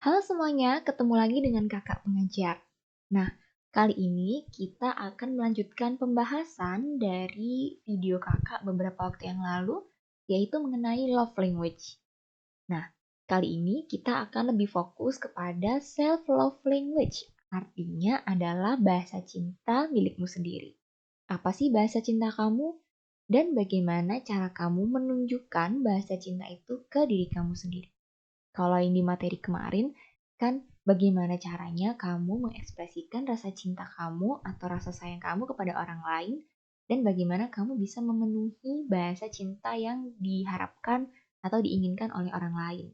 Halo semuanya, ketemu lagi dengan kakak pengajar. Nah, kali ini kita akan melanjutkan pembahasan dari video kakak beberapa waktu yang lalu, yaitu mengenai love language. Nah, kali ini kita akan lebih fokus kepada self-love language. Artinya adalah bahasa cinta milikmu sendiri. Apa sih bahasa cinta kamu? Dan bagaimana cara kamu menunjukkan bahasa cinta itu ke diri kamu sendiri? Kalau ini materi kemarin, kan bagaimana caranya kamu mengekspresikan rasa cinta kamu atau rasa sayang kamu kepada orang lain, dan bagaimana kamu bisa memenuhi bahasa cinta yang diharapkan atau diinginkan oleh orang lain.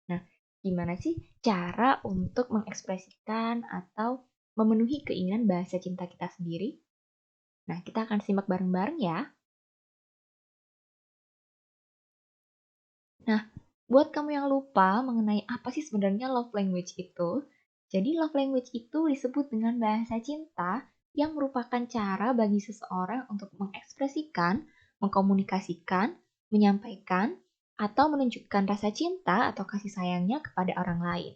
Nah, gimana sih cara untuk mengekspresikan atau memenuhi keinginan bahasa cinta kita sendiri? Nah, kita akan simak bareng-bareng ya. Nah, buat kamu yang lupa mengenai apa sih sebenarnya love language itu, jadi love language itu disebut dengan bahasa cinta yang merupakan cara bagi seseorang untuk mengekspresikan, mengkomunikasikan, menyampaikan, atau menunjukkan rasa cinta atau kasih sayangnya kepada orang lain.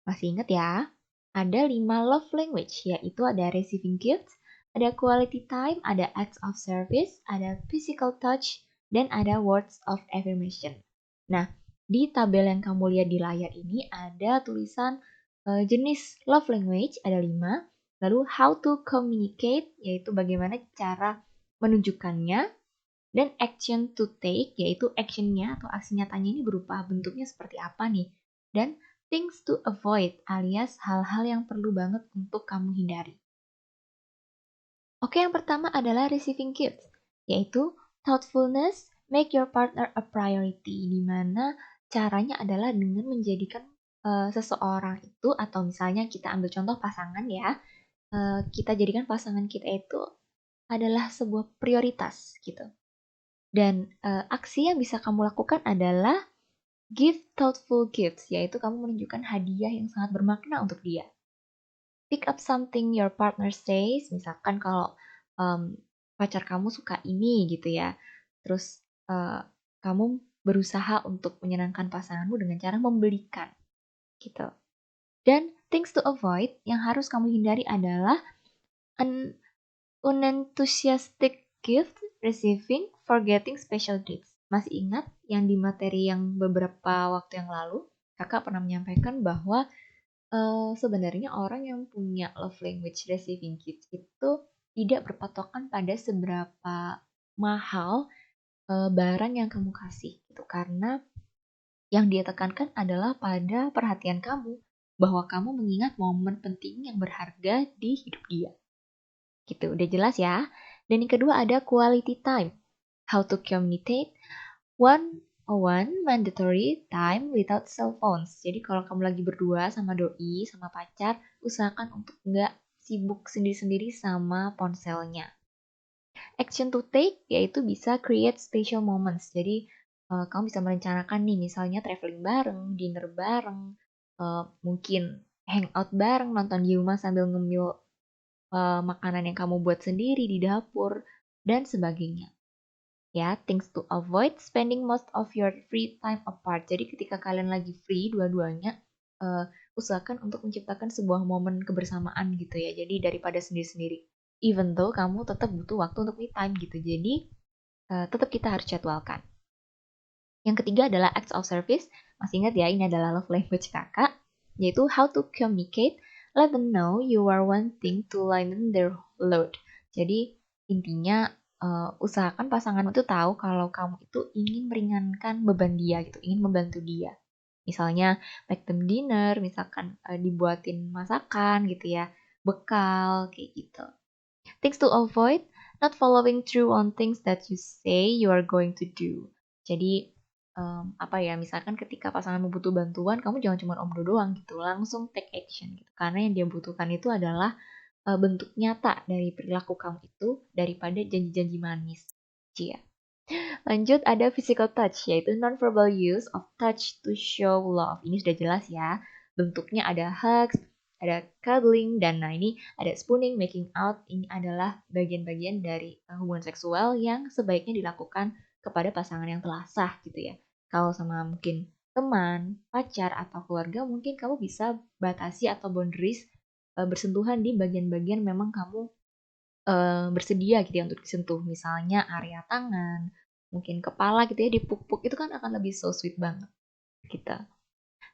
Masih ingat ya? Ada 5 love language, yaitu ada receiving gifts, ada quality time, ada acts of service, ada physical touch, dan ada words of affirmation. Nah, di tabel yang kamu lihat di layar ini ada tulisan jenis love language, ada 5. Lalu how to communicate, yaitu bagaimana cara menunjukkannya. Dan action to take, yaitu actionnya atau aksi nyatanya ini berupa bentuknya seperti apa nih. Dan things to avoid, alias hal-hal yang perlu banget untuk kamu hindari. Oke, yang pertama adalah receiving gifts, yaitu thoughtfulness, make your partner a priority, di mana caranya adalah dengan menjadikan seseorang itu, atau misalnya kita ambil contoh pasangan ya, kita jadikan pasangan kita itu adalah sebuah prioritas gitu. Dan aksi yang bisa kamu lakukan adalah give thoughtful gifts, yaitu kamu menunjukkan hadiah yang sangat bermakna untuk dia. Pick up something your partner says, misalkan kalau pacar kamu suka ini gitu ya, terus kamu berusaha untuk menyenangkan pasanganmu dengan cara membelikan gitu. Dan things to avoid yang harus kamu hindari adalah an unenthusiastic gift receiving, forgetting special treats. Masih ingat yang di materi yang beberapa waktu yang lalu, kakak pernah menyampaikan bahwa sebenarnya orang yang punya love language receiving gifts itu tidak berpatokan pada seberapa mahal barang yang kamu kasih gitu, karena yang dia tekankan adalah pada perhatian kamu, bahwa kamu mengingat momen penting yang berharga di hidup dia. Gitu, udah jelas ya. Dan yang kedua ada quality time. How to communicate one mandatory time without cell phones. Jadi kalau kamu lagi berdua sama doi, sama pacar, usahakan untuk nggak sibuk sendiri-sendiri sama ponselnya. Action to take yaitu bisa create special moments. Jadi kamu bisa merencanakan nih misalnya traveling bareng, dinner bareng, mungkin hangout bareng, nonton di rumah sambil ngemil makanan yang kamu buat sendiri di dapur, dan sebagainya. Ya, things to avoid spending most of your free time apart. Jadi ketika kalian lagi free dua-duanya, usahakan untuk menciptakan sebuah momen kebersamaan gitu ya. Jadi daripada sendiri-sendiri. Even though kamu tetap butuh waktu untuk me time gitu. Jadi tetap kita harus jadwalkan. Yang ketiga adalah acts of service. Masih ingat ya, ini adalah love language kakak. Yaitu how to communicate, let them know you are wanting to lighten their load. Jadi intinya usahakan pasangan itu tahu kalau kamu itu ingin meringankan beban dia gitu, ingin membantu dia. Misalnya make them dinner, misalkan dibuatin masakan gitu ya, bekal kayak gitu. Things to avoid, not following through on things that you say you are going to do. Jadi apa ya, misalkan ketika pasanganmu butuh bantuan, kamu jangan cuma omdo doang gitu, langsung take action gitu. Karena yang dia butuhkan itu adalah bentuk nyata dari perilaku kamu itu daripada janji-janji manis. Cia. Lanjut ada physical touch, yaitu non-verbal use of touch to show love. Ini sudah jelas ya. Bentuknya ada hugs, ada cuddling, dan nah ini ada spooning, making out. Ini adalah bagian-bagian dari hubungan seksual yang sebaiknya dilakukan kepada pasangan yang telah sah gitu ya. Kalau sama mungkin teman, pacar, atau keluarga, mungkin kamu bisa batasi atau boundaries bersentuhan di bagian-bagian memang kamu bersedia gitu ya untuk disentuh. Misalnya area tangan, mungkin kepala gitu ya, dipuk-puk itu kan akan lebih so sweet banget gitu.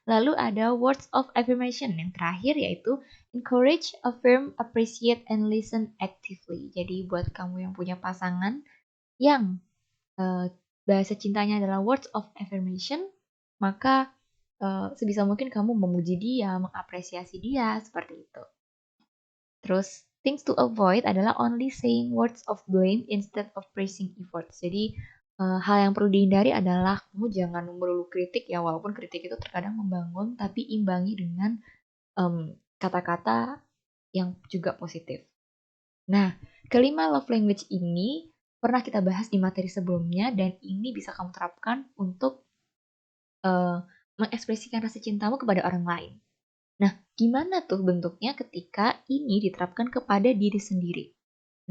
Lalu ada words of affirmation yang terakhir yaitu encourage, affirm, appreciate, and listen actively. Jadi buat kamu yang punya pasangan yang bahasa cintanya adalah words of affirmation, maka sebisa mungkin kamu memuji dia, mengapresiasi dia, seperti itu. Terus, things to avoid adalah only saying words of blame instead of praising efforts. Jadi, hal yang perlu dihindari adalah kamu jangan melulu kritik ya, walaupun kritik itu terkadang membangun, tapi imbangi dengan kata-kata yang juga positif. Nah, kelima love language ini pernah kita bahas di materi sebelumnya dan ini bisa kamu terapkan untuk mengekspresikan rasa cintamu kepada orang lain. Nah, gimana tuh bentuknya ketika ini diterapkan kepada diri sendiri?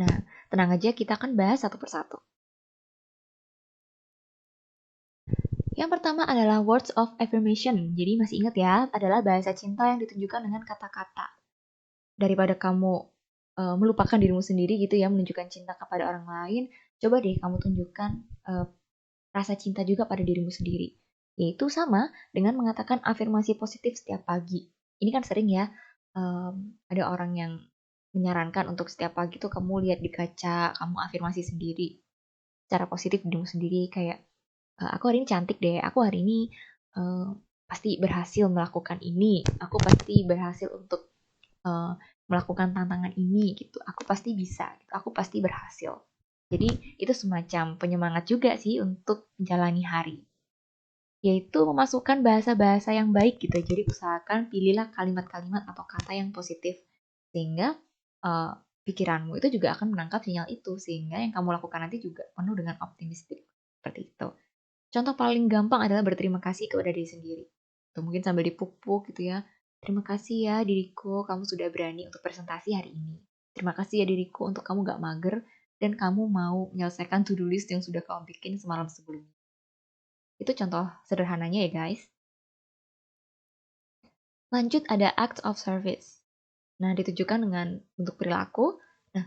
Nah, tenang aja kita akan bahas satu persatu. Yang pertama adalah words of affirmation. Jadi masih ingat ya, adalah bahasa cinta yang ditunjukkan dengan kata-kata. Daripada kamu melupakan dirimu sendiri gitu ya, menunjukkan cinta kepada orang lain, coba deh kamu tunjukkan rasa cinta juga pada dirimu sendiri. Yaitu sama dengan mengatakan afirmasi positif setiap pagi. Ini kan sering ya, ada orang yang menyarankan untuk setiap pagi tuh kamu lihat di kaca, kamu afirmasi sendiri secara positif dirimu sendiri kayak aku hari ini cantik deh, aku hari ini pasti berhasil melakukan ini, aku pasti berhasil untuk melakukan tantangan ini gitu, aku pasti bisa, gitu. Aku pasti berhasil. Jadi itu semacam penyemangat juga sih untuk menjalani hari. Yaitu memasukkan bahasa-bahasa yang baik gitu. Jadi usahakan pilihlah kalimat-kalimat atau kata yang positif sehingga pikiranmu itu juga akan menangkap sinyal itu sehingga yang kamu lakukan nanti juga penuh dengan optimistik seperti itu. Contoh paling gampang adalah berterima kasih kepada diri sendiri. Tuh, mungkin sambil dipuk-puk gitu ya. Terima kasih ya diriku, kamu sudah berani untuk presentasi hari ini. Terima kasih ya diriku untuk kamu gak mager dan kamu mau menyelesaikan to-do list yang sudah kamu bikin semalam sebelumnya. Itu contoh sederhananya ya guys. Lanjut ada act of service. Nah, ditujukan dengan bentuk perilaku. Nah,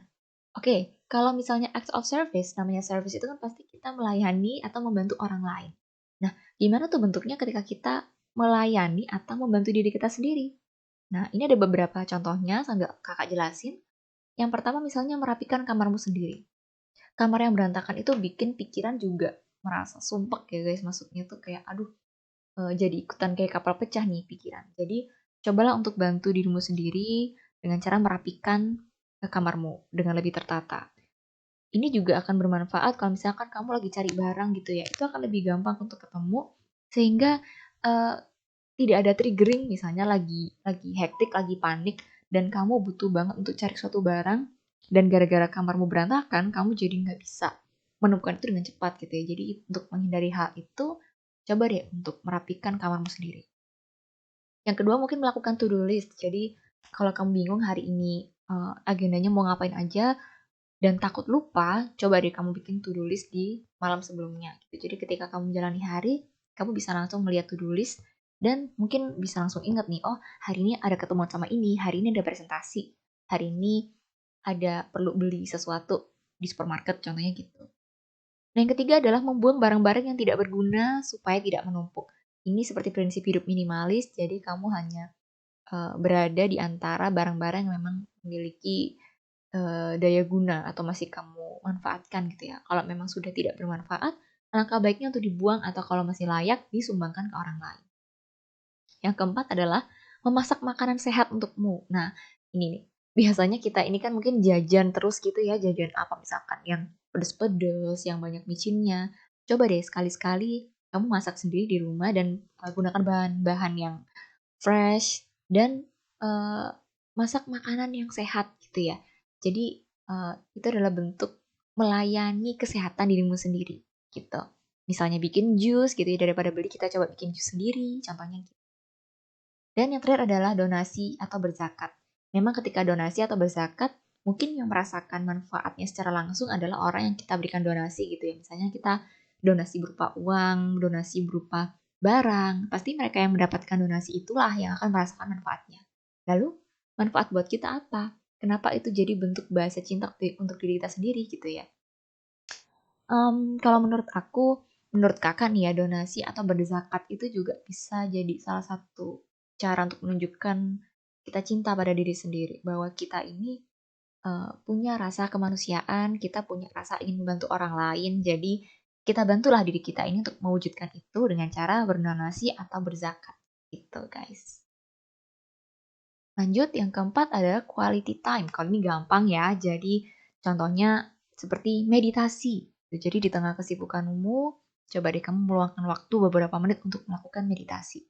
oke, kalau misalnya act of service, namanya service itu kan pasti kita melayani atau membantu orang lain. Nah, gimana tuh bentuknya ketika kita melayani atau membantu diri kita sendiri? Nah, ini ada beberapa contohnya sambil kakak jelasin. Yang pertama misalnya merapikan kamarmu sendiri. Kamar yang berantakan itu bikin pikiran juga merasa sumpek ya guys. Maksudnya tuh kayak aduh jadi ikutan kayak kapal pecah nih pikiran. Jadi cobalah untuk bantu dirimu sendiri dengan cara merapikan kamarmu dengan lebih tertata. Ini juga akan bermanfaat kalau misalkan kamu lagi cari barang gitu ya. Itu akan lebih gampang untuk ketemu sehingga uh, tidak ada triggering misalnya lagi hektik, lagi panik dan kamu butuh banget untuk cari suatu barang dan gara-gara kamarmu berantakan, kamu jadi nggak bisa menemukan itu dengan cepat gitu ya. Jadi untuk menghindari hal itu, coba deh untuk merapikan kamarmu sendiri. Yang kedua mungkin melakukan to-do list. Jadi kalau kamu bingung hari ini agendanya mau ngapain aja dan takut lupa, coba deh kamu bikin to-do list di malam sebelumnya. Gitu. Jadi ketika kamu menjalani hari, kamu bisa langsung melihat to-do list dan mungkin bisa langsung ingat nih, oh hari ini ada ketemuan sama ini, hari ini ada presentasi, hari ini ada perlu beli sesuatu di supermarket, contohnya gitu. Nah, yang ketiga adalah membuang barang-barang yang tidak berguna supaya tidak menumpuk. Ini seperti prinsip hidup minimalis, jadi kamu hanya berada di antara barang-barang yang memang memiliki daya guna atau masih kamu manfaatkan gitu ya. Kalau memang sudah tidak bermanfaat, langkah baiknya untuk dibuang atau kalau masih layak disumbangkan ke orang lain. Yang keempat adalah memasak makanan sehat untukmu. Nah, ini nih. Biasanya kita ini kan mungkin jajan terus gitu ya, jajan apa misalkan yang pedes-pedes, yang banyak micinnya. Coba deh sekali-sekali kamu masak sendiri di rumah dan gunakan bahan-bahan yang fresh dan masak makanan yang sehat gitu ya. Jadi itu adalah bentuk melayani kesehatan dirimu sendiri gitu. Misalnya bikin jus gitu ya, daripada beli kita coba bikin jus sendiri, contohnya gitu. Dan yang terakhir adalah donasi atau berzakat. Memang ketika donasi atau berzakat, mungkin yang merasakan manfaatnya secara langsung adalah orang yang kita berikan donasi gitu ya. Misalnya kita donasi berupa uang, donasi berupa barang, pasti mereka yang mendapatkan donasi itulah yang akan merasakan manfaatnya. Lalu, manfaat buat kita apa? Kenapa itu jadi bentuk bahasa cinta untuk diri kita sendiri gitu ya? Kalau menurut aku, menurut kakak nih ya, donasi atau berzakat itu juga bisa jadi salah satu cara untuk menunjukkan kita cinta pada diri sendiri, bahwa kita ini punya rasa kemanusiaan, kita punya rasa ingin membantu orang lain, jadi kita bantulah diri kita ini untuk mewujudkan itu dengan cara berdonasi atau berzakat, gitu guys. Lanjut, yang keempat adalah quality time. Kalau ini gampang ya, jadi contohnya seperti meditasi. Jadi di tengah kesibukanmu, coba deh kamu meluangkan waktu beberapa menit untuk melakukan meditasi.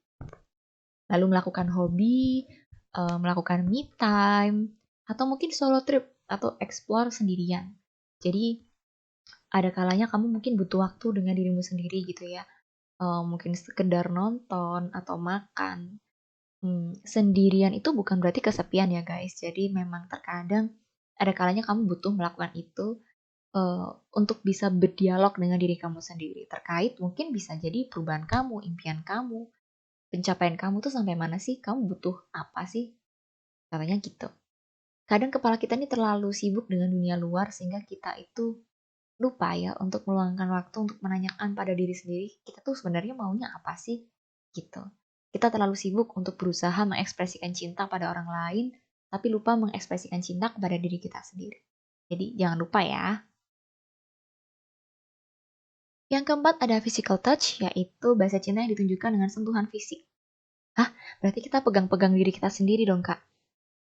Lalu melakukan hobi, melakukan me time, atau mungkin solo trip atau explore sendirian. Jadi ada kalanya kamu mungkin butuh waktu dengan dirimu sendiri gitu ya. Mungkin sekedar nonton atau makan. Sendirian itu bukan berarti kesepian ya guys. Jadi memang terkadang ada kalanya kamu butuh melakukan itu untuk bisa berdialog dengan diri kamu sendiri. Terkait mungkin bisa jadi perubahan kamu, impian kamu, pencapaian kamu tuh sampai mana sih? Kamu butuh apa sih? Katanya gitu. Kadang kepala kita ini terlalu sibuk dengan dunia luar sehingga kita itu lupa ya untuk meluangkan waktu untuk menanyakan pada diri sendiri, kita tuh sebenarnya maunya apa sih? Gitu. Kita terlalu sibuk untuk berusaha mengekspresikan cinta pada orang lain, tapi lupa mengekspresikan cinta kepada diri kita sendiri. Jadi jangan lupa ya. Yang keempat ada physical touch, yaitu bahasa cinta yang ditunjukkan dengan sentuhan fisik. Hah, berarti kita pegang-pegang diri kita sendiri dong, Kak?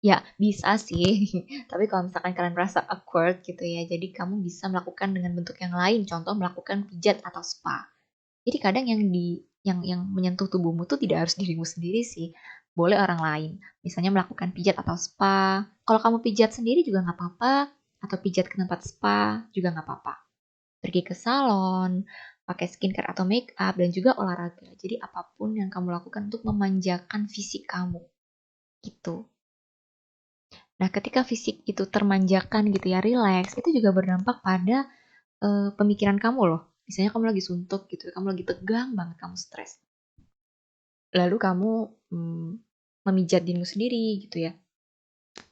Ya, bisa sih. Tapi kalau misalkan kalian merasa awkward gitu ya, jadi kamu bisa melakukan dengan bentuk yang lain, contoh melakukan pijat atau spa. Jadi kadang yang menyentuh tubuhmu tuh tidak harus dirimu sendiri sih, boleh orang lain. Misalnya melakukan pijat atau spa. Kalau kamu pijat sendiri juga nggak apa-apa, atau pijat ke tempat spa juga nggak apa-apa. Pergi ke salon, pakai skincare atau make up, dan juga olahraga. Jadi apapun yang kamu lakukan untuk memanjakan fisik kamu, gitu. Nah, ketika fisik itu termanjakan gitu ya, relax, itu juga berdampak pada pemikiran kamu loh. Misalnya kamu lagi suntuk gitu, kamu lagi tegang banget, kamu stres. Lalu kamu memijat dirimu sendiri gitu ya.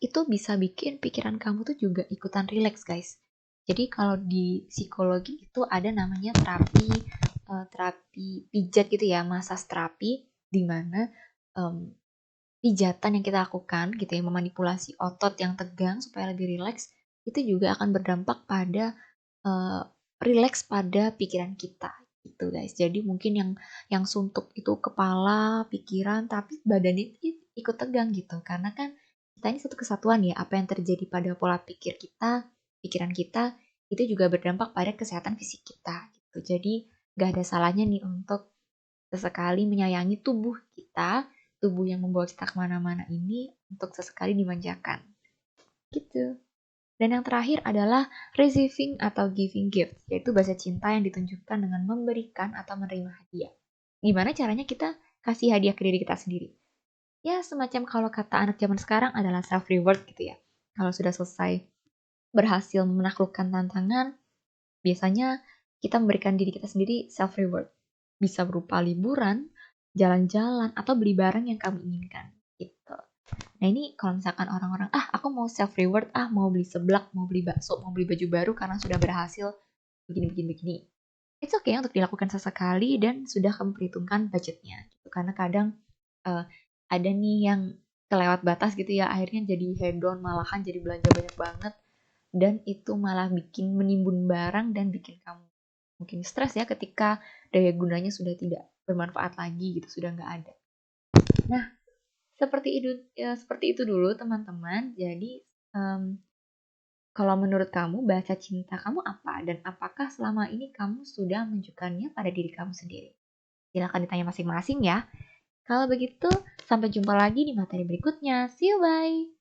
Itu bisa bikin pikiran kamu tuh juga ikutan relax guys. Jadi kalau di psikologi itu ada namanya terapi pijat gitu ya, massage terapi, di mana pijatan yang kita lakukan gitu ya, memanipulasi otot yang tegang supaya lebih rileks, itu juga akan berdampak pada rileks pada pikiran kita gitu guys. Jadi mungkin yang suntuk itu kepala, pikiran, tapi badannya ikut tegang gitu. Karena kan kita ini satu kesatuan ya, apa yang terjadi pada pola pikir kita, pikiran kita, itu juga berdampak pada kesehatan fisik kita gitu. Jadi gak ada salahnya nih untuk sesekali menyayangi tubuh kita, tubuh yang membawa kita kemana-mana ini untuk sesekali dimanjakan. Gitu. Dan yang terakhir adalah receiving atau giving gift, yaitu bahasa cinta yang ditunjukkan dengan memberikan atau menerima hadiah. Gimana caranya kita kasih hadiah ke diri kita sendiri? Ya, semacam kalau kata anak zaman sekarang adalah self-reward gitu ya. Kalau sudah selesai berhasil menaklukkan tantangan, biasanya kita memberikan diri kita sendiri self-reward. Bisa berupa liburan, jalan-jalan, atau beli barang yang kamu inginkan. Gitu. Nah ini kalau misalkan orang-orang, aku mau self-reward, mau beli seblak, mau beli bakso, mau beli baju baru karena sudah berhasil begini. It's okay untuk dilakukan sesekali dan sudah kamu perhitungkan budgetnya. Gitu. Karena kadang ada nih yang kelewat batas gitu ya, akhirnya jadi hedon, malahan jadi belanja banyak banget. Dan itu malah bikin menimbun barang dan bikin kamu mungkin stres ya ketika daya gunanya sudah tidak bermanfaat lagi gitu, sudah nggak ada. Nah, seperti itu dulu teman-teman. Jadi kalau menurut kamu bahasa cinta kamu apa? Dan apakah selama ini kamu sudah menunjukkannya pada diri kamu sendiri? Silahkan ditanya masing-masing ya. Kalau begitu, sampai jumpa lagi di materi berikutnya. See you, bye!